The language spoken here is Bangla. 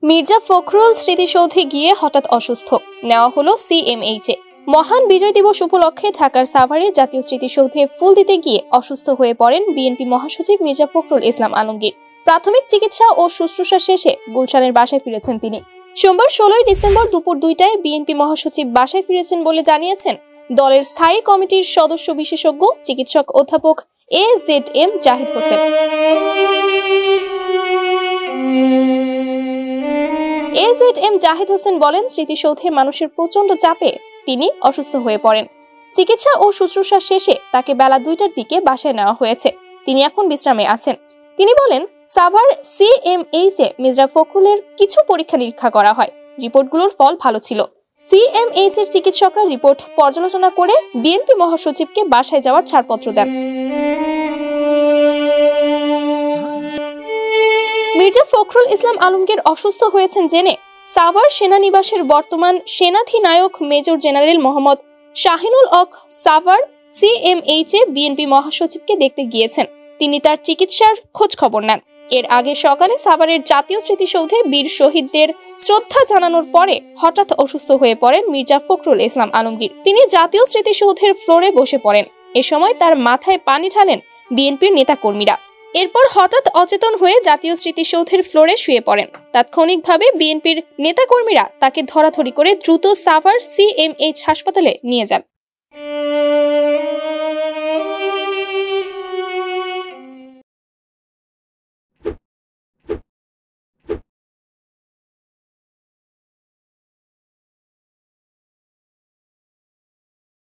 মির্জা ফখরুল স্মৃতিসৌধে গিয়ে হঠাৎ অসুস্থ, নেওয়া হলো সিএমএইচে। মহান বিজয় দিবস উপলক্ষে ঢাকার সাভারে জাতীয় স্মৃতিসৌধে ফুল দিতে গিয়ে অসুস্থ হয়ে পড়েন বিএনপি মহাসচিব মির্জা ফখরুল ইসলাম আলমগীর। প্রাথমিক চিকিৎসা ও শুশ্রূষা শেষে গুলশানের বাসায় ফিরেছেন তিনি। সোমবার 16 ডিসেম্বর দুপুর 2টায় বিএনপি মহাসচিব বাসায় ফিরেছেন বলে জানিয়েছেন দলের স্থায়ী কমিটির সদস্য বিশেষজ্ঞ চিকিৎসক অধ্যাপক AZM জাহিদ হোসেন। AZM জাহিদ হোসেন বলেন, স্মৃতিসৌধে মানুষের প্রচন্ড চাপে তিনি অসুস্থ হয়ে পড়েন। চিকিৎসা ও শুশ্রূষা শেষে তাকে বেলা 2টার দিকে বাসায় নেওয়া হয়েছে। তিনি এখন বিশ্রামে আছেন। তিনি বলেন, সাভার সিএমএইচে মির্জা ফখরুলের কিছু পরীক্ষা নিরীক্ষা করা হয়, রিপোর্টগুলোর ফল ভালো ছিল। সিএমএইচ এর চিকিৎসকরা রিপোর্ট পর্যালোচনা করে বিএনপি মহাসচিবকে বাসায় যাওয়ার ছাড়পত্র দেন। মির্জা ফখরুল ইসলাম আলমগীর অসুস্থ হয়েছেন জেনে সাভার সেনানিবাসের বর্তমান সেনাধিনায়ক মেজর জেনারেল মোহাম্মদ শাহিনুল হক সাভার সিএমএইচে বিএনপি মহাসচিবকে দেখতে গিয়েছেন। তিনি তার চিকিৎসার খোঁজ খবর নেন। এর আগে সকালে সাভারের জাতীয় স্মৃতিসৌধে বীর শহীদদের শ্রদ্ধা জানানোর পরে হঠাৎ অসুস্থ হয়ে পড়েন মির্জা ফখরুল ইসলাম আলমগীর। তিনি জাতীয় স্মৃতিসৌধের ফ্লোরে বসে পড়েন। এ সময় তার মাথায় পানি ঢালেন বিএনপির নেতাকর্মীরা। এরপর হঠাৎ অচেতন হয়ে জাতীয় স্মৃতিসৌধের ফ্লোরে শুয়ে পড়েন। তাৎক্ষণিকভাবে বিএনপির নেতাকর্মীরা তাকে ধরাধরি করে দ্রুত সাভার সিএমএইচ হাসপাতালে নিয়ে যান।